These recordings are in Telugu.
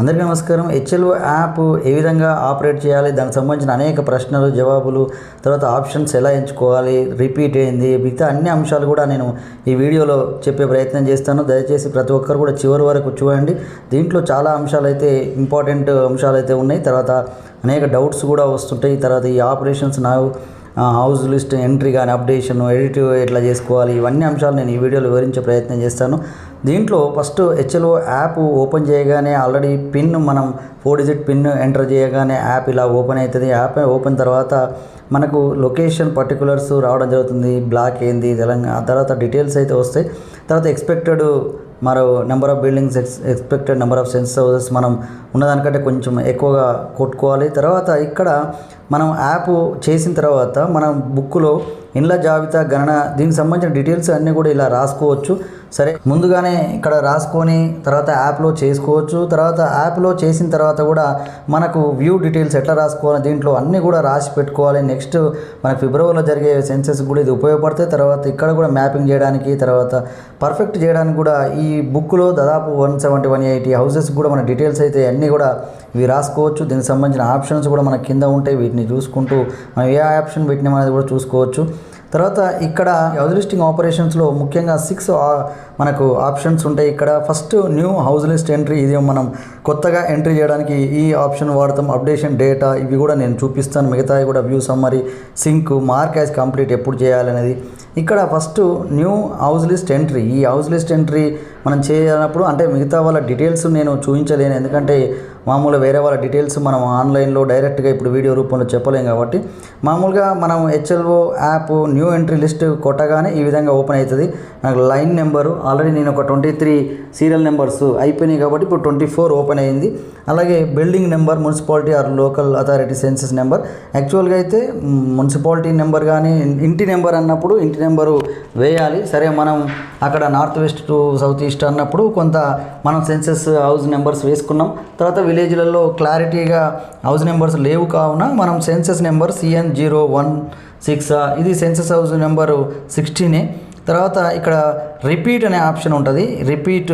అందరికీ నమస్కారం. హెచ్ఎల్ఓ యాప్ ఏ విధంగా ఆపరేట్ చేయాలి, దానికి సంబంధించిన అనేక ప్రశ్నలు జవాబులు, తర్వాత ఆప్షన్స్ ఎలా ఎంచుకోవాలి, రిపీట్ అయింది, మిగతా అన్ని అంశాలు కూడా నేను ఈ వీడియోలో చెప్పే ప్రయత్నం చేస్తాను. దయచేసి ప్రతి ఒక్కరు కూడా చివరి వరకు చూడండి. దీంట్లో చాలా అంశాలు అయితే ఇంపార్టెంట్ అంశాలు అయితే ఉన్నాయి. తర్వాత అనేక డౌట్స్ కూడా వస్తుంటాయి. తర్వాత ఈ ఆపరేషన్స్ హౌస్ లిస్ట్ ఎంట్రీ కానీ అప్డేషన్ ఎడిట్ ఎట్లా చేసుకోవాలి, ఇవన్నీ అంశాలు నేను ఈ వీడియోలో వివరించే ప్రయత్నం చేస్తాను. దీంట్లో ఫస్ట్ హెచ్ఎల్ఓ యాప్ ఓపెన్ చేయగానే ఆల్రెడీ పిన్ మనం 4 డిజిట్ పిన్ ఎంటర్ చేయగానే యాప్ ఇలా ఓపెన్ అవుతుంది. యాప్ ఓపెన్ తర్వాత మనకు లొకేషన్ పర్టికులర్స్ రావడం జరుగుతుంది. బ్లాక్ ఏంది తెలంగాణ, తర్వాత డీటెయిల్స్ అయితే వస్తాయి. తర్వాత ఎక్స్పెక్టెడ్ మరో number of buildings, expected number of census houses మనం ఉన్నదానికంటే కొంచెం ఎక్కువగా కొట్టుకోవాలి. తర్వాత ఇక్కడ మనం యాప్ చేసిన తర్వాత మనం బుక్లో ఇండ్ల జాబితా గణన దీనికి సంబంధించిన డీటెయిల్స్ అన్నీ కూడా ఇలా రాసుకోవచ్చు. సరే, ముందుగానే ఇక్కడ రాసుకొని తర్వాత యాప్లో చేసుకోవచ్చు. తర్వాత యాప్లో చేసిన తర్వాత కూడా మనకు వ్యూ డీటెయిల్స్ ఎట్లా రాసుకోవాలి, దీంట్లో అన్నీ కూడా రాసి పెట్టుకోవాలి. నెక్స్ట్ మనకు ఫిబ్రవరిలో జరిగే సెన్సెస్ కూడా ఇది ఉపయోగపడుతుంది. తర్వాత ఇక్కడ కూడా మ్యాపింగ్ చేయడానికి, తర్వాత పర్ఫెక్ట్ చేయడానికి కూడా ఈ బుక్లో దాదాపు 170, 180 హౌసెస్ కూడా మన డీటెయిల్స్ అయితే అన్నీ కూడా ఇవి రాసుకోవచ్చు. దీనికి సంబంధించిన ఆప్షన్స్ కూడా మన కింద ఉంటాయి. వీటిని చూసుకుంటూ మనం ఏ ఆప్షన్ పెట్టినాం అనేది కూడా చూసుకోవచ్చు. తర్వాత ఇక్కడ హౌస్ లిస్టింగ్ ఆపరేషన్స్లో ముఖ్యంగా 6 మనకు ఆప్షన్స్ ఉంటాయి. ఇక్కడ first new house list entry, ఇది మనం కొత్తగా ఎంట్రీ చేయడానికి ఈ ఆప్షన్ వాడతాం. అప్డేషన్ డేటా ఇవి కూడా నేను చూపిస్తాను. మిగతావి కూడా view summary, sync, mark as complete ఎప్పుడు చేయాలనేది. ఇక్కడ first new house list entry, ఈ హౌస్ లిస్ట్ ఎంట్రీ మనం చేయాలన్నప్పుడు అంటే మిగతా వాళ్ళ డీటెయిల్స్ నేను చూపించలేను, ఎందుకంటే మామూలుగా వేరే వాళ్ళ డీటెయిల్స్ మనం ఆన్లైన్లో డైరెక్ట్గా ఇప్పుడు వీడియో రూపంలో చెప్పలేం. కాబట్టి మామూలుగా మనం హెచ్ఎల్ఓ యాప్ న్యూ ఎంట్రీ లిస్ట్ కొట్టగానే ఈ విధంగా ఓపెన్ అవుతుంది. నాకు లైన్ నెంబరు ఆల్రెడీ నేను ఒక 23 సీరియల్ నెంబర్స్ అయిపోయినాయి కాబట్టి ఇప్పుడు 24 ఓపెన్ అయింది. అలాగే building number, municipality are local authority census number. యాక్చువల్గా అయితే మున్సిపాలిటీ నెంబర్ కానీ ఇంటి నెంబర్ అన్నప్పుడు ఇంటి నెంబరు వేయాలి. సరే, మనం అక్కడ north west to south east అన్నప్పుడు కొంత మనం సెన్సస్ హౌస్ నెంబర్స్ వేసుకున్నాం. తర్వాత విలేజ్లలో క్లారిటీగా హౌస్ నెంబర్స్ లేవు కావున మనం సెన్సస్ నెంబర్ CN016 ఇది సెన్సస్ హౌస్ నెంబరు 16. తర్వాత ఇక్కడ రిపీట్ అనే ఆప్షన్ ఉంటుంది. Repeat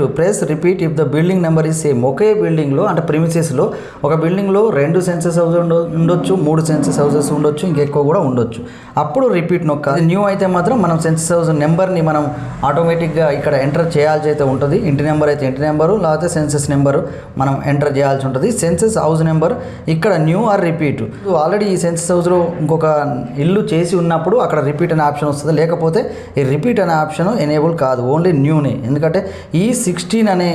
if the building number is same. ఒకే బిల్డింగ్లో అంటే ప్రిమిసెస్లో ఒక బిల్డింగ్లో 2 సెన్సస్ హౌస్ ఉండొచ్చు, 3 సెన్సస్ హౌసెస్ ఉండొచ్చు, ఇంకెక్కువ కూడా ఉండొచ్చు. అప్పుడు రిపీట్ నొక్కాలి. న్యూ అయితే మాత్రం మనం సెన్సస్ హౌస్ నెంబర్ని మనం ఆటోమేటిక్గా ఇక్కడ ఎంటర్ చేయాల్సి అయితే ఉంటుంది. ఇంటి నెంబర్ అయితే ఇంటి నెంబరు, లేకపోతే సెన్సస్ నెంబరు మనం ఎంటర్ చేయాల్సి ఉంటుంది. సెన్సస్ హౌస్ నెంబర్ ఇక్కడ న్యూ ఆర్ రిపీట్. ఆల్రెడీ ఈ సెన్సస్ హౌస్లో ఇంకొక ఇల్లు చేసి ఉన్నప్పుడు అక్కడ రిపీట్ అనే ఆప్షన్ వస్తుంది. లేకపోతే ఈ రిపీట్ అనే ఆప్షన్ ఎనేబుల్ కాదు, ఓన్లీ న్యూనే. ఎందుకంటే ఈ 16 అనే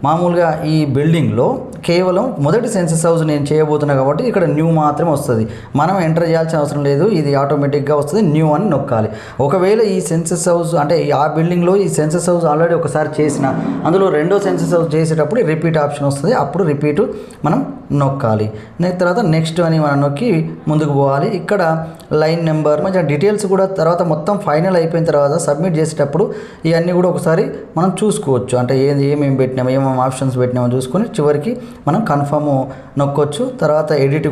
మామూలుగా ఈ బిల్డింగ్లో కేవలం మొదటి సెన్సస్ హౌస్ నేను చేయబోతున్నా కాబట్టి ఇక్కడ న్యూ మాత్రమే వస్తుంది. మనం ఎంటర్ చేయాల్సిన అవసరం లేదు, ఇది ఆటోమేటిక్గా వస్తుంది. న్యూ అని నొక్కాలి. ఒకవేళ ఈ సెన్సస్ హౌస్ అంటే ఆ బిల్డింగ్లో ఈ సెన్సస్ హౌస్ ఆల్రెడీ ఒకసారి చేసిన అందులో రెండో సెన్సస్ హౌస్ చేసేటప్పుడు రిపీట్ ఆప్షన్ వస్తుంది. అప్పుడు రిపీట్ మనం నొక్కాలి. తర్వాత నెక్స్ట్ అని మనం నొక్కి ముందుకు పోవాలి. ఇక్కడ లైన్ నెంబర్ మంచిగా డీటెయిల్స్ కూడా తర్వాత మొత్తం ఫైనల్ అయిపోయిన తర్వాత సబ్మిట్ చేసేటప్పుడు ఇవన్నీ కూడా ఒకసారి మనం చూసుకోవచ్చు. అంటే ఏమేమి పెట్టినామో, ఏమేమి ఆప్షన్స్ పెట్టినామో చూసుకొని చివరికి మనం కన్ఫర్మ్ నొక్కొచ్చు. తర్వాత ఎడిట్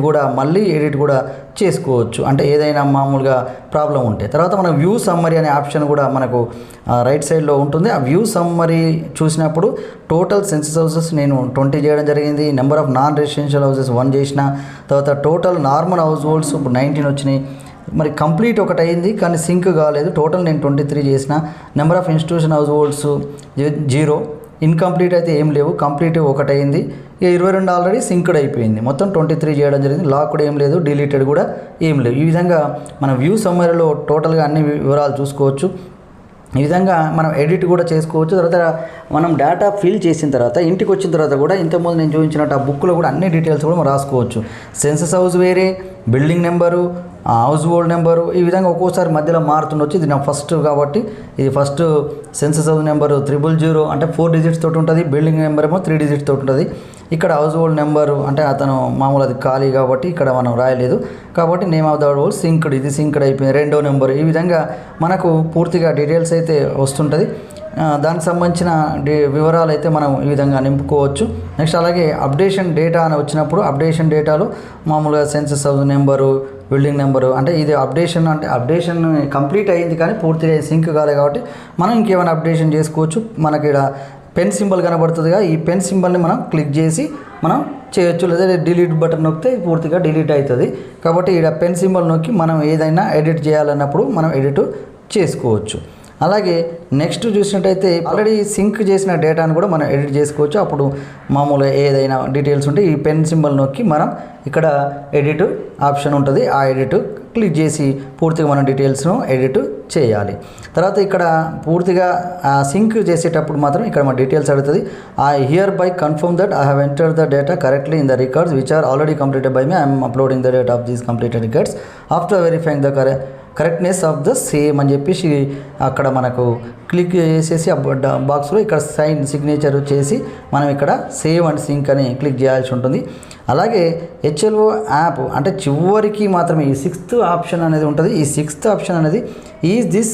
కూడా చేసుకోవచ్చు, అంటే ఏదైనా మామూలుగా ప్రాబ్లం ఉంటే. తర్వాత మనం వ్యూ సమ్మరీ అనే ఆప్షన్ కూడా మనకు రైట్ సైడ్లో ఉంటుంది. ఆ వ్యూ సమ్మరీ చూసినప్పుడు టోటల్ సెన్సస్ హౌసెస్ నేను 20 చేయడం జరిగింది. Number of non residential houses 1 చేసిన. తర్వాత టోటల్ నార్మల్ హౌస్ హోల్డ్స్ ఇప్పుడు 19 వచ్చినాయి. మరి కంప్లీట్ ఒకటి అయింది కానీ సింక్ కాలేదు. టోటల్ నేను 23 చేసిన. Number of institution house holds 0. Incomplete అయితే ఏం లేవు, కంప్లీట్ ఒకటి అయింది. 22 ఆల్రెడీ సింక్డ్ అయిపోయింది. మొత్తం 23 చేయడం జరిగింది. లాక్డ్ ఏం లేదు, డిలీటెడ్ కూడా ఏం లేవు. ఈ విధంగా మన వ్యూ సమ్మరీలో టోటల్గా అన్ని వివరాలు చూసుకోవచ్చు. ఈ విధంగా మనం ఎడిట్ కూడా చేసుకోవచ్చు. తర్వాత మనం డేటా ఫిల్ చేసిన తర్వాత ఇంటికి వచ్చిన తర్వాత కూడా ఇంతకుముందు నేను చూపించినట్టు ఆ బుక్లో కూడా అన్ని డీటెయిల్స్ కూడా మనం రాసుకోవచ్చు. సెన్సస్ హౌస్ వేరే, building number, house hold number, ఈ విధంగా ఒక్కోసారి మధ్యలో మారుతుండొచ్చు. ఇది నా ఫస్ట్ కాబట్టి ఇది ఫస్ట్ సెన్సస్ హౌస్ నెంబరు 000 అంటే 4 డిజిట్స్ తోటి ఉంటుంది. బిల్డింగ్ నెంబర్ ఏమో 3 డిజిట్స్ తోటి ఉంటుంది. ఇక్కడ హౌస్ హోల్డ్ నెంబరు అంటే అతను మామూలు అది ఖాళీ కాబట్టి ఇక్కడ మనం రాయలేదు కాబట్టి name of the house synced, ఇది సింక్డ్ అయిపోయింది. రెండో నెంబరు, ఈ విధంగా మనకు పూర్తిగా డీటెయిల్స్ అయితే వస్తుంటుంది. దానికి సంబంధించిన వివరాలు అయితే మనం ఈ విధంగా నింపుకోవచ్చు. నెక్స్ట్ అలాగే అప్డేషన్ డేటా అని వచ్చినప్పుడు అప్డేషన్ డేటాలో మామూలుగా census house number, building number అంటే ఇది అప్డేషన్ అంటే అప్డేషన్ కంప్లీట్ అయ్యింది కానీ పూర్తిగా సింక్ కాలేదు కాబట్టి మనం ఇంకేమైనా అప్డేషన్ చేసుకోవచ్చు. మనకి ఇక్కడ పెన్ సింబల్ కనబడుతుందిగా, ఈ పెన్ సింబల్ని మనం క్లిక్ చేసి మనం చేయొచ్చు. లేదా డిలీట్ బటన్ నొక్కితే పూర్తిగా డిలీట్ అవుతుంది. కాబట్టి ఇక్కడ పెన్ సింబల్ నొక్కి మనం ఏదైనా ఎడిట్ చేయాలన్నప్పుడు మనం ఎడిట్ చేసుకోవచ్చు. అలాగే నెక్స్ట్ చూసినట్టయితే ఆల్రెడీ సింక్ చేసిన డేటాను కూడా మనం ఎడిట్ చేసుకోవచ్చు. అప్పుడు మామూలుగా ఏదైనా డీటెయిల్స్ ఉంటే ఈ పెన్ సింబల్ నొక్కి మనం ఇక్కడ ఎడిట్ ఆప్షన్ ఉంటుంది, ఆ ఎడిట్ క్లిక్ చేసి పూర్తిగా మనం డీటెయిల్స్ను ఎడిట్ చేయాలి. తర్వాత ఇక్కడ పూర్తిగా సింక్ చేసేటప్పుడు మాత్రం ఇక్కడ మన డీటెయిల్స్ అడుగుతుంది. I hereby confirm that I have entered the data correctly in the records which are already completed by me. I'm uploading the data of these completed records after verifying the correctness of the same అని చెప్పేసి అక్కడ మనకు క్లిక్ చేసేసి బాక్స్లో ఇక్కడ సైన్ సిగ్నేచర్ చేసి మనం ఇక్కడ సేవ్ అండ్ సింక్ అని క్లిక్ చేయాల్సి ఉంటుంది. అలాగే HLO యాప్ అంటే చివరికి మాత్రమే ఈ 6th ఆప్షన్ అనేది ఉంటుంది. ఈ 6th ఆప్షన్ అనేది is this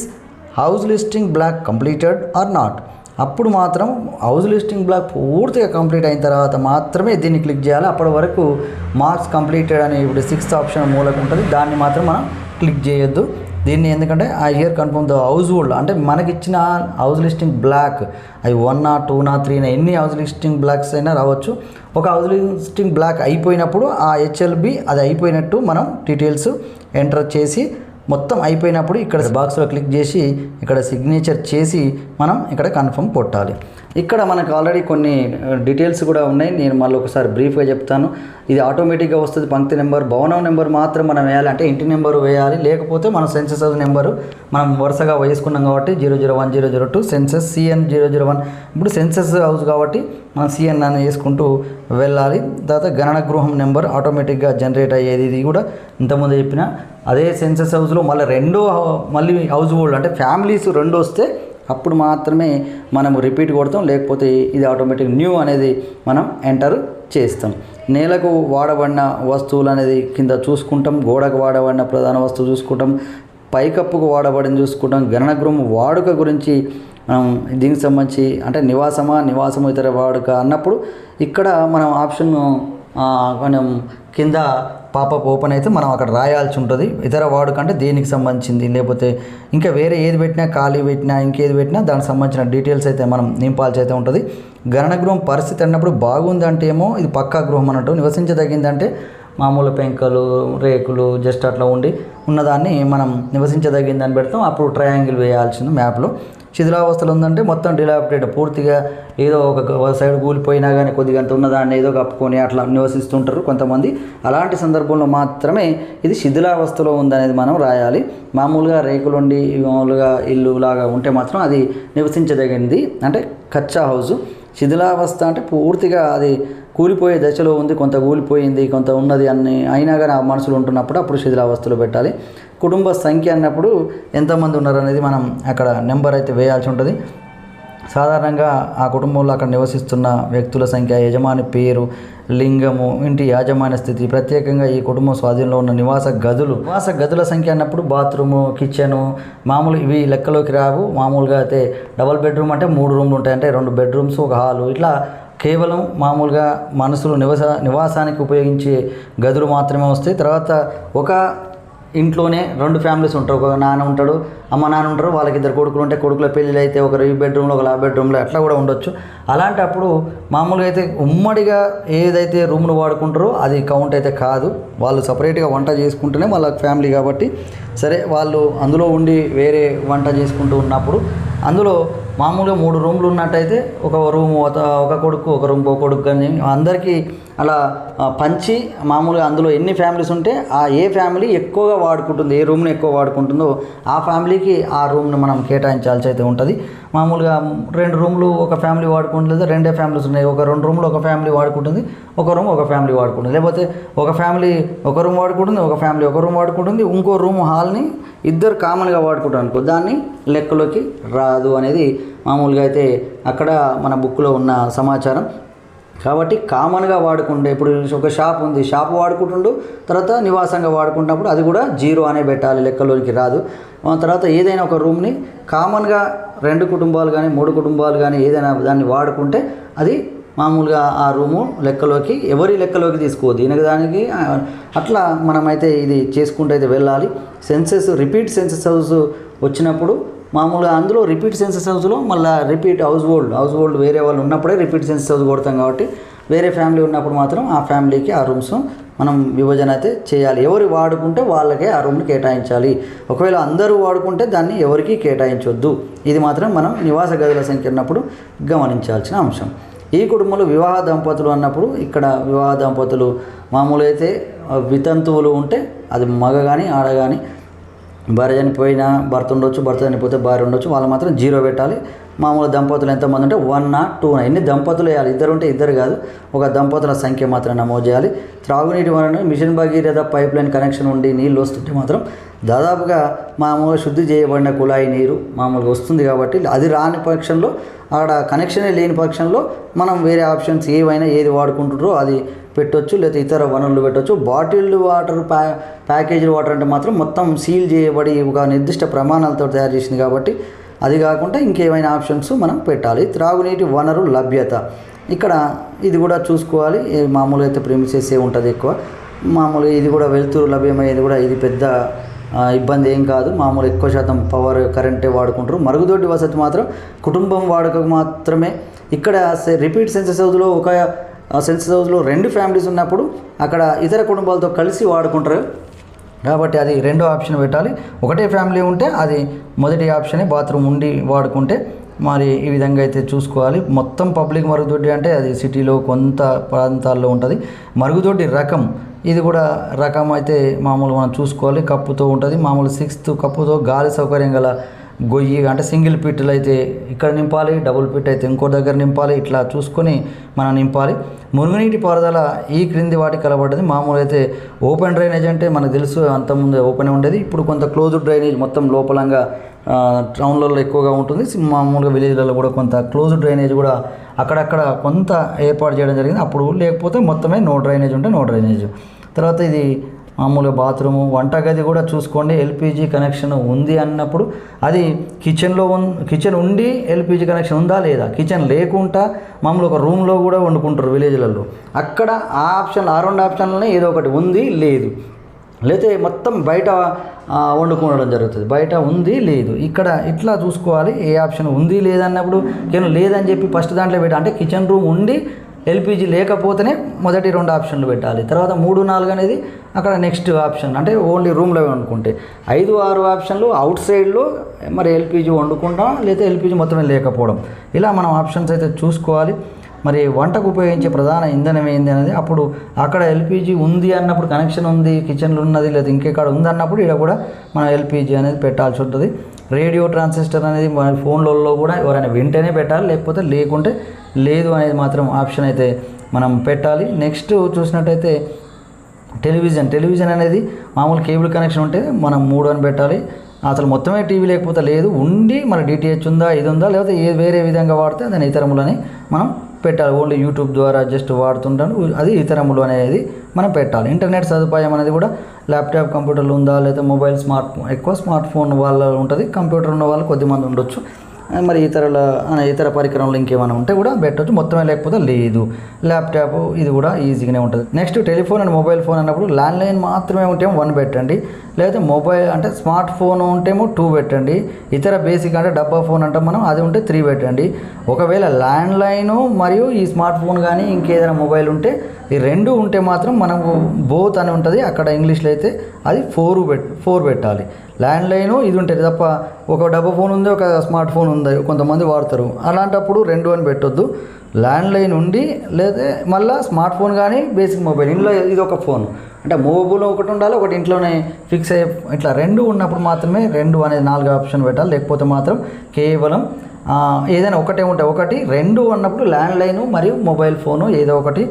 house listing block completed or not. అప్పుడు మాత్రం హౌస్ లిస్టింగ్ బ్లాక్ పూర్తిగా కంప్లీట్ అయిన తర్వాత మాత్రమే దీన్ని క్లిక్ చేయాలి. అప్పటి వరకు మార్క్స్ కంప్లీటెడ్ అని ఇప్పుడు 6th ఆప్షన్ మూలకు ఉంటుంది, దాన్ని మాత్రం మనం క్లిక్ చేయొద్దు. దీన్ని ఎందుకంటే I here confirm the house hold అంటే మనకిచ్చిన హౌస్ లిస్టింగ్ బ్లాక్ అవి 1 or 2 or 3 ఎన్ని హౌస్ లిస్టింగ్ బ్లాక్స్ అయినా రావచ్చు. ఒక హౌస్ లిస్టింగ్ బ్లాక్ అయిపోయినప్పుడు ఆ HLB అది అయిపోయినట్టు మనం డీటెయిల్స్ ఎంటర్ చేసి మొత్తం అయిపోయినప్పుడు ఇక్కడ బాక్స్లో క్లిక్ చేసి ఇక్కడ సిగ్నేచర్ చేసి మనం ఇక్కడ కన్ఫర్మ్ కొట్టాలి. ఇక్కడ మనకు ఆల్రెడీ కొన్ని డీటెయిల్స్ కూడా ఉన్నాయి, నేను మళ్ళీ ఒకసారి బ్రీఫ్గా చెప్తాను. ఇది ఆటోమేటిక్గా వస్తుంది. పంక్తి నెంబర్, భవనం నెంబర్ మాత్రం మనం వేయాలి, అంటే ఇంటి నెంబరు వేయాలి. లేకపోతే మన సెన్సస్ హౌస్ నెంబరు మనం వరుసగా వేసుకున్నాం కాబట్టి 001, 002 సెన్సస్ CN 001. ఇప్పుడు సెన్సస్ హౌస్ కాబట్టి మనం CN అని వేసుకుంటూ వెళ్ళాలి. తర్వాత గణన గృహం నెంబర్ ఆటోమేటిక్గా జనరేట్ అయ్యేది. ఇది కూడా ఇంతకుముందు చెప్పిన అదే సెన్సస్ హౌస్లో మళ్ళీ హౌస్ హోల్డ్ అంటే ఫ్యామిలీస్ 2 వస్తే అప్పుడు మాత్రమే మనము రిపీట్ కొడతాం, లేకపోతే ఇది ఆటోమేటిక్ న్యూ అనేది మనం ఎంటర్ చేస్తాం. నేలకు వాడబడిన వస్తువులు అనేది కింద చూసుకుంటాం, గోడకు వాడబడిన ప్రధాన వస్తువు చూసుకుంటాం, పైకప్పుకు వాడబడింది చూసుకుంటాం. గణన గృహం వాడుక గురించి మనం దీనికి సంబంధించి అంటే నివాసము ఇతర వాడుక అన్నప్పుడు ఇక్కడ మనం ఆప్షన్ మనం కింద పాపప్ ఓపెన్ అయితే మనం అక్కడ రాయాల్సి ఉంటుంది. ఇతర వాడుక అంటే దేనికి సంబంధించింది, లేకపోతే ఇంకా వేరే ఏది పెట్టినా ఖాళీ పెట్టినా ఇంకేది పెట్టినా దానికి సంబంధించిన డీటెయిల్స్ అయితే మనం నింపాల్సి అయితే ఉంటుంది. గణన గృహం పరిస్థితి అన్నప్పుడు బాగుందంటే ఏమో ఇది పక్కా గృహం అన్నట్టు, నివసించదగిందంటే మామూలు పెంకలు రేకులు జస్ట్ అట్లా ఉన్నదాన్ని మనం నివసించదగిందని పెడతాం. అప్పుడు ట్రయాంగిల్ వేయాల్సింది మ్యాప్లో. శిథిలావస్థలు ఉందంటే మొత్తం డిలాపిటేట్ పూర్తిగా ఏదో ఒక సైడ్ కూలిపోయినా కానీ కొద్దిగా ఉన్నదాన్ని ఏదో కప్పుకొని అట్లా నివసిస్తుంటారు కొంతమంది. అలాంటి సందర్భంలో మాత్రమే ఇది శిథిలావస్థలో ఉందనేది మనం రాయాలి. మామూలుగా రేకులుండి మామూలుగా ఇల్లు లాగా ఉంటే మాత్రం అది నివసించదగింది అంటే కచ్చా హౌస్. శిథిలావస్థ అంటే పూర్తిగా అది కూలిపోయే దశలో ఉంది, కొంత కూలిపోయింది కొంత ఉన్నది అన్ని అయినా కానీ ఆ మనుషులు ఉంటున్నప్పుడు అప్పుడు శిథిలావస్థలో పెట్టాలి. కుటుంబ సంఖ్య అన్నప్పుడు ఎంతమంది ఉన్నారు అనేది మనం అక్కడ నెంబర్ అయితే వేయాల్సి ఉంటుంది. సాధారణంగా ఆ కుటుంబంలో అక్కడ నివసిస్తున్న వ్యక్తుల సంఖ్య, యజమాని పేరు, లింగము, ఇంటి యాజమాన్య స్థితి, ప్రత్యేకంగా ఈ కుటుంబం స్వాధీనంలో ఉన్న నివాస గదుల సంఖ్య అన్నప్పుడు బాత్రూము, కిచెను మామూలు ఇవి లెక్కలోకి రావు. మామూలుగా అయితే డబల్ బెడ్రూమ్ అంటే 3 రూమ్లు ఉంటాయి, అంటే 2 బెడ్రూమ్స్ ఒక హాలు, ఇట్లా కేవలం మామూలుగా మనుషులు నివాసానికి ఉపయోగించే గదులు మాత్రమే వస్తాయి. తర్వాత ఒక ఇంట్లోనే 2 ఫ్యామిలీస్ ఉంటారు, ఒక నాన్న ఉంటాడు, అమ్మ నాన్న ఉంటారు, వాళ్ళకి 2 కొడుకులు ఉంటే కొడుకుల పెళ్ళిళ్ళు అయితే ఒకరు ఈ బెడ్రూమ్లో ఒకరు ఆ బెడ్రూమ్లో అట్లా కూడా ఉండొచ్చు. అలాంటప్పుడు మామూలుగా అయితే ఉమ్మడిగా ఏదైతే రూమ్ను వాడుకుంటారో అది కౌంట్ అయితే కాదు. వాళ్ళు సపరేట్గా వంట చేసుకుంటేనే వాళ్ళ ఫ్యామిలీ కాబట్టి సరే వాళ్ళు అందులో ఉండి వేరే వంట చేసుకుంటూ ఉన్నప్పుడు అందులో మామూలుగా 3 రూమ్లు ఉన్నట్టయితే ఒక రూమ్ ఒక కొడుకు ఒక రూమ్ ఒక కొడుకు అని అందరికీ అలా పంచి మామూలుగా అందులో ఎన్ని ఫ్యామిలీస్ ఉంటే ఆ ఏ ఫ్యామిలీ ఎక్కువగా వాడుకుంటుంది, ఏ రూమ్ని ఎక్కువ వాడుకుంటుందో ఆ ఫ్యామిలీకి ఆ రూమ్ని మనం కేటాయించాల్సి అయితే ఉంటుంది. మామూలుగా 2 రూమ్లు ఒక ఫ్యామిలీ వాడుకుంటుంది, లేదా 2 ఫ్యామిలీస్ ఉన్నాయి, ఒక 2 రూమ్లు ఒక ఫ్యామిలీ వాడుకుంటుంది, ఒక రూమ్ ఒక ఫ్యామిలీ వాడుకుంటుంది, లేకపోతే ఒక ఫ్యామిలీ ఒక రూమ్ వాడుకుంటుంది, ఒక ఫ్యామిలీ ఒక రూమ్ వాడుకుంటుంది, ఇంకో రూమ్ హాల్ని ఇద్దరు కామన్గా వాడుకుంటారు అనుకో, దాన్ని లెక్కలోకి రాదు అనేది మామూలుగా అయితే అక్కడ మన బుక్లో ఉన్న సమాచారం. కాబట్టి కామన్గా వాడుకుంటే ఇప్పుడు ఒక షాప్ ఉంది, షాప్ వాడుకుంటుండు, తర్వాత నివాసంగా వాడుకుంటున్నప్పుడు అది కూడా 0 అనే పెట్టాలి, లెక్కలోనికి రాదు. తర్వాత ఏదైనా ఒక రూమ్ని కామన్గా 2 కుటుంబాలు కానీ 3 కుటుంబాలు కానీ ఏదైనా దాన్ని వాడుకుంటే అది మామూలుగా ఆ రూము లెక్కలోకి ఎవరి లెక్కలోకి తీసుకోవద్దు. దీనికి దానికి అట్లా మనమైతే ఇది చేసుకుంటూ అయితే వెళ్ళాలి. రిపీట్ సెన్సస్ హౌస్ వచ్చినప్పుడు మామూలుగా అందులో రిపీట్ సెన్సస్ హౌస్లో మళ్ళీ రిపీట్ హౌస్ హోల్డ్ వేరే వాళ్ళు ఉన్నప్పుడే రిపీట్ సెన్సస్ హౌస్ కొడతాం కాబట్టి వేరే ఫ్యామిలీ ఉన్నప్పుడు మాత్రం ఆ ఫ్యామిలీకి ఆ రూమ్స్ మనం విభజన అయితే చేయాలి. ఎవరు వాడుకుంటే వాళ్ళకే ఆ రూమ్ని కేటాయించాలి. ఒకవేళ అందరూ వాడుకుంటే దాన్ని ఎవరికి కేటాయించవద్దు. ఇది మాత్రం మనం నివాస గదుల సంఖ్య ఉన్నప్పుడు గమనించాల్సిన అంశం. ఈ కుటుంబంలో వివాహ దంపతులు అన్నప్పుడు ఇక్కడ వివాహ దంపతులు మామూలు అయితే వితంతువులు ఉంటే అది మగ కానీ ఆడ కానీ, భార్య చనిపోయినా భర్త ఉండొచ్చు, భర్త చనిపోతే భార్య ఉండొచ్చు, వాళ్ళు మాత్రం 0 పెట్టాలి. మామూలు దంపతులు ఎంతమంది ఉంటే 1 or 2 ఎన్ని దంపతులు వేయాలి, ఇద్దరు ఉంటే ఇద్దరు కాదు, ఒక దంపతుల సంఖ్య మాత్రం నమోదు చేయాలి. త్రాగునీటి వలన mission Bhagiratha pipeline connection ఉండి నీళ్ళు వస్తుంటే మాత్రం దాదాపుగా మామూలుగా శుద్ధి చేయబడిన కుళాయి నీరు మామూలుగా వస్తుంది కాబట్టి అది రాని పక్షంలో అక్కడ కనెక్షనే లేని పక్షంలో మనం వేరే ఆప్షన్స్ ఏవైనా ఏది వాడుకుంటారో అది పెట్టవచ్చు, లేదా ఇతర వనరులు పెట్టవచ్చు. బాటిల్డ్ వాటర్ ప్యాకేజ్డ్ వాటర్ అంటే మాత్రం మొత్తం సీల్ చేయబడి ఒక నిర్దిష్ట ప్రమాణాలతో తయారు చేసింది కాబట్టి అది కాకుండా ఇంకేమైనా ఆప్షన్స్ మనం పెట్టాలి. త్రాగునీటి వనరు లభ్యత ఇక్కడ ఇది కూడా చూసుకోవాలి. మామూలుగా అయితే ప్రెమిసెస్ ఉంటుంది ఎక్కువ, మామూలుగా ఇది కూడా వెలుతురు లభ్యమయ్యేది కూడా ఇది పెద్ద ఇబ్బంది ఏం కాదు. మామూలు ఎక్కువ శాతం పవర్ కరెంటే వాడుకుంటారు. మరుగుదొడ్డి వసతి మాత్రం కుటుంబం వాడుకకు మాత్రమే. ఇక్కడ రిపీట్ సెన్సస్ హౌస్లో ఒక సెన్సస్ హౌస్లో 2 ఫ్యామిలీస్ ఉన్నప్పుడు అక్కడ ఇతర కుటుంబాలతో కలిసి వాడుకుంటారు కాబట్టి అది 2వ ఆప్షన్ పెట్టాలి. ఒకటే ఫ్యామిలీ ఉంటే అది మొదటి ఆప్షనే, బాత్రూమ్ ఉండి వాడుకుంటే మరి ఈ విధంగా అయితే చూసుకోవాలి. మొత్తం పబ్లిక్ మరుగుదొడ్డి అంటే అది సిటీలో కొంత ప్రాంతాల్లో ఉంటుంది. మరుగుదొడ్డి రకం ఇది కూడా రకం అయితే మామూలు మనం చూసుకోవాలి. కప్పుతో ఉంటుంది, మామూలు 6th కప్పుతో గాలి సౌకర్యం గల గొయ్యి అంటే సింగిల్ పిట్లు అయితే ఇక్కడ నింపాలి, డబుల్ పిట్ అయితే ఇంకో దగ్గర నింపాలి, ఇట్లా చూసుకొని మనం నింపాలి. మురుగునీటి పారుదల ఈ క్రింది వాటికి కలబడ్డది. మామూలు అయితే ఓపెన్ డ్రైనేజ్ అంటే మనకు తెలుసు, అంతకుముందు ఓపెన్ ఉండేది, ఇప్పుడు కొంత క్లోజ్డ్ డ్రైనేజ్ మొత్తం లోపలంగా టౌన్లలో ఎక్కువగా ఉంటుంది. మామూలుగా విలేజ్లలో కూడా కొంత క్లోజ్డ్ డ్రైనేజ్ కూడా అక్కడక్కడ కొంత ఏర్పాటు చేయడం జరిగింది. అప్పుడు లేకపోతే మొత్తమే నో డ్రైనేజ్ ఉంటే నో డ్రైనేజ్. తర్వాత ఇది మామూలుగా బాత్రూము, వంటగది కూడా చూసుకోండి. ఎల్పిజి కనెక్షన్ ఉంది అన్నప్పుడు అది కిచెన్ ఉండి ఎల్పిజి కనెక్షన్ ఉందా లేదా, కిచెన్ లేకుండా మామూలు ఒక రూమ్లో కూడా వండుకుంటారు విలేజ్లలో. అక్కడ ఆ ఆప్షన్, ఆ 2 ఆప్షన్లనే ఏదో ఒకటి ఉంది లేదు, లేతే మొత్తం బయట వండుకోవడం జరుగుతుంది. బయట ఉంది లేదు, ఇక్కడ ఇట్లా చూసుకోవాలి. ఏ ఆప్షన్ ఉంది లేదన్నప్పుడు కేవలం లేదని చెప్పి ఫస్ట్ దాంట్లో పెట్టి అంటే కిచెన్ రూమ్ ఉండి ఎల్పిజి లేకపోతేనే మొదటి 2 ఆప్షన్లు పెట్టాలి. తర్వాత 3, 4 అనేది అక్కడ నెక్స్ట్ ఆప్షన్ అంటే ఓన్లీ రూమ్లో వండుకుంటే. 5, 6 ఆప్షన్లు అవుట్ సైడ్లో మరి ఎల్పిజి వండుకుంటా, లేదా ఎల్పిజి మొత్తమే లేకపోవడం, ఇలా మనం ఆప్షన్స్ అయితే చూసుకోవాలి. మరి వంటకు ఉపయోగించే ప్రధాన ఇంధనం ఏంది అనేది అప్పుడు అక్కడ ఎల్పిజి ఉంది అన్నప్పుడు కనెక్షన్ ఉంది, కిచెన్లో ఉన్నది, లేదా ఇంకెక్కడ ఉంది అన్నప్పుడు ఇక్కడ కూడా మనం ఎల్పిజి అనేది పెట్టాల్సి ఉంటుంది. రేడియో ట్రాన్సిస్టర్ అనేది మన ఫోన్లలో కూడా ఎవరైనా వింటేనే పెట్టాలి, లేకపోతే లేకుంటే లేదు అనేది మాత్రం ఆప్షన్ అయితే మనం పెట్టాలి. నెక్స్ట్ చూసినట్టయితే టెలివిజన్ అనేది మామూలు కేబుల్ కనెక్షన్ ఉంటే మనం 3 అని పెట్టాలి. అసలు మొత్తమే టీవీ లేకపోతే లేదు, ఉండి మన డిటిహెచ్ ఉందా, ఇది ఉందా, లేకపోతే వేరే విధంగా వాడితే దాని ఇతరములని మనం పెట్టాలి. ఓన్లీ యూట్యూబ్ ద్వారా జస్ట్ వాడుతుంటాను, అది ఇతరములు అనేది మనం పెట్టాలి. ఇంటర్నెట్ సదుపాయం అనేది కూడా ల్యాప్టాప్ కంప్యూటర్లు ఉందా, లేదా మొబైల్ ఎక్కువ స్మార్ట్ ఫోన్ వాళ్ళ ఉంటుంది, కంప్యూటర్ ఉన్న వాళ్ళు కొద్దిమంది ఉండొచ్చు. మరి ఇతర పరికరంలో ఇంకేమైనా ఉంటే కూడా పెట్టవచ్చు, మొత్తమే లేకపోతే లేదు. ల్యాప్టాప్ ఇది కూడా ఈజీగానే ఉంటుంది. Next telephone and mobile phone అన్నప్పుడు ల్యాండ్లైన్ మాత్రమే ఉంటేమో 1 పెట్టండి, లేదా మొబైల్ అంటే స్మార్ట్ ఫోన్ ఉంటేమో 2 పెట్టండి. ఇతర బేసిక్ అంటే డబ్బా ఫోన్ అంటే మనం అది ఉంటే 3 పెట్టండి. ఒకవేళ ల్యాండ్లైను మరియు ఈ స్మార్ట్ ఫోన్ కానీ ఇంకేదైనా మొబైల్ ఉంటే ఈ 2 ఉంటే మాత్రం మనకు బోత్ అని ఉంటుంది. అక్కడ ఇంగ్లీష్లో అయితే అది 4 పెట్టాలి. ల్యాండ్లైను ఇది ఉంటుంది తప్ప ఒక డబ్బా ఫోన్ ఉంది, ఒక స్మార్ట్ ఫోన్ ఉంది, కొంతమంది వాడతారు, అలాంటప్పుడు 2 అని పెట్టొద్దు. ల్యాండ్లైన్ ఉండి లేదా మళ్ళీ స్మార్ట్ ఫోన్ కానీ బేసిక్ మొబైల్, ఇంట్లో ఇది ఒక ఫోన్ అంటే మొబైల్ ఒకటి ఉండాలి, ఒకటి ఇంట్లోనే ఫిక్స్ అయ్యే, ఇట్లా 2 ఉన్నప్పుడు మాత్రమే 2 అనేది 4 ఆప్షన్ పెట్టాలి. లేకపోతే మాత్రం కేవలం ఏదైనా ఒకటే ఉంటే 1, 2 అన్నప్పుడు ల్యాండ్లైను మరియు మొబైల్ ఫోను ఏదో ఒకటి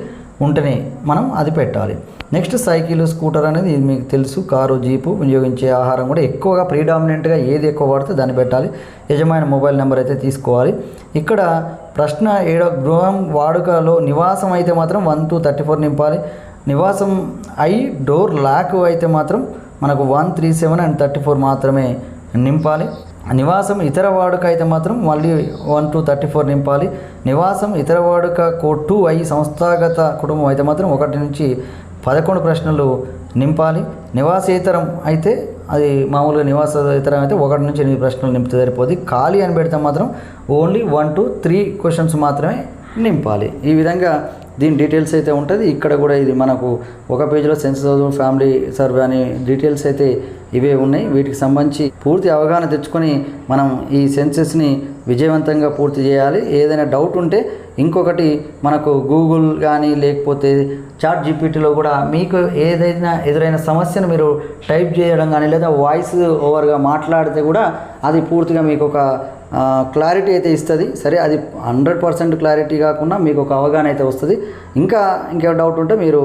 ఉంటేనే మనం అది పెట్టాలి. నెక్స్ట్ సైకిల్, స్కూటర్ అనేది ఇది మీకు తెలుసు. కారు, జీపు వినియోగించే ఆహారం కూడా ఎక్కువగా ప్రీడామినెంట్గా ఏది ఎక్కువ వాడితే దాన్ని పెట్టాలి. యజమాని మొబైల్ నెంబర్ అయితే తీసుకోవాలి. ఇక్కడ ప్రశ్న 7 గృహం వాడుకలో నివాసం అయితే మాత్రం 1 to 34 నింపాలి. నివాసం డోర్ లాక్ అయితే మాత్రం మనకు 1, 3, 7 and 34 మాత్రమే నింపాలి. నివాసం ఇతర వాడుక అయితే మాత్రం మళ్ళీ 1 to 34 నింపాలి. నివాసం ఇతర వాడుక కోడ్ 2 సంస్థాగత కుటుంబం అయితే మాత్రం 1 నుంచి 11 ప్రశ్నలు నింపాలి. నివాసేతరం అయితే అది మామూలుగా నివాసేతరం అయితే 1 నుంచి 8 ప్రశ్నలు నింపితే సరిపోద్ది. ఖాళీ అని పెడితే మాత్రం ఓన్లీ 1 to 3 క్వశ్చన్స్ మాత్రమే నింపాలి. ఈ విధంగా దీని డీటెయిల్స్ అయితే ఉంటుంది. ఇక్కడ కూడా ఇది మనకు ఒక పేజీలో సెన్సస్ ఫ్యామిలీ సర్వే అని డీటెయిల్స్ అయితే ఇవే ఉన్నాయి. వీటికి సంబంధించి పూర్తి అవగాహన తెచ్చుకొని మనం ఈ సెన్సస్ని విజయవంతంగా పూర్తి చేయాలి. ఏదైనా డౌట్ ఉంటే ఇంకొకటి మనకు గూగుల్ కానీ లేకపోతే చాట్ జీపీటీలో కూడా మీకు ఏదైనా ఎదురైన సమస్యను మీరు టైప్ చేయడం కానీ లేదా వాయిస్ ఓవర్గా మాట్లాడితే కూడా అది పూర్తిగా మీకు ఒక క్లారిటీ అయితే ఇస్తుంది. సరే, అది 100% క్లారిటీ కాకుండా మీకు ఒక అవగాహన అయితే వస్తుంది. ఇంకే డౌట్ ఉంటే మీరు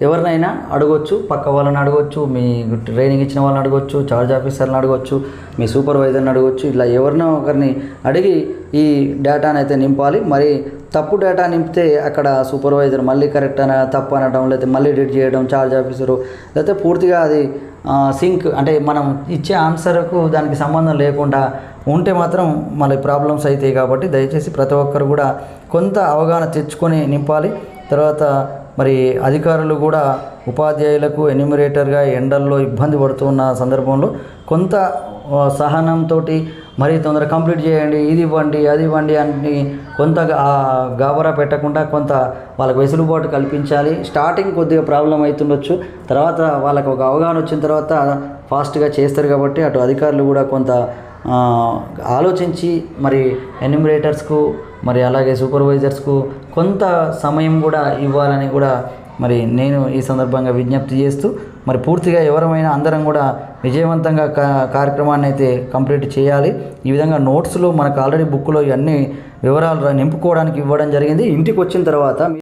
ఎవరినైనా అడగొచ్చు, పక్క వాళ్ళని అడగొచ్చు, మీ ట్రైనింగ్ ఇచ్చిన వాళ్ళని అడగొచ్చు, చార్జ్ ఆఫీసర్ని అడగొచ్చు, మీ సూపర్వైజర్ని అడగొచ్చు. ఇలా ఎవరినో ఒకరిని అడిగి ఈ డేటాను అయితే నింపాలి. మరి తప్పు డేటా నింపితే అక్కడ సూపర్వైజర్ మళ్ళీ కరెక్ట్ అని తప్పు అనడం, లేకపోతే మళ్ళీ ఎడిట్ చేయడం, చార్జ్ ఆఫీసరు, లేకపోతే పూర్తిగా అది సింక్ అంటే మనం ఇచ్చే ఆన్సర్కు దానికి సంబంధం లేకుండా ఉంటే మాత్రం మళ్ళీ ప్రాబ్లమ్స్ అవుతాయి. కాబట్టి దయచేసి ప్రతి ఒక్కరు కూడా కొంత అవగాహన తెచ్చుకొని నింపాలి. తర్వాత మరి అధికారులు కూడా ఉపాధ్యాయులకు ఎన్యూమరేటర్గా ఎండల్లో ఇబ్బంది పడుతున్న సందర్భంలో కొంత సహనంతో మరీ తొందరగా కంప్లీట్ చేయండి, ఇది ఇవ్వండి, అది ఇవ్వండి అని కొంత గాబరా పెట్టకుండా కొంత వాళ్ళకు వెసులుబాటు కల్పించాలి. స్టార్టింగ్ కొద్దిగా ప్రాబ్లం అవుతుండొచ్చు, తర్వాత వాళ్ళకు ఒక అవగాహన వచ్చిన తర్వాత ఫాస్ట్గా చేస్తారు. కాబట్టి అటు అధికారులు కూడా కొంత ఆలోచించి మరి ఎన్యూమరేటర్స్కు మరి అలాగే సూపర్వైజర్స్కు కొంత సమయం కూడా ఇవ్వాలని కూడా మరి నేను ఈ సందర్భంగా విజ్ఞప్తి చేస్తూ మరి పూర్తిగా ఎవరమైనా అందరం కూడా విజయవంతంగా కార్యక్రమాన్ని అయితే కంప్లీట్ చేయాలి. ఈ విధంగా నోట్స్లో మనకు ఆల్రెడీ బుక్లో ఇవన్నీ వివరాలు నింపుకోవడానికి ఇవ్వడం జరిగింది. ఇంటికి వచ్చిన తర్వాత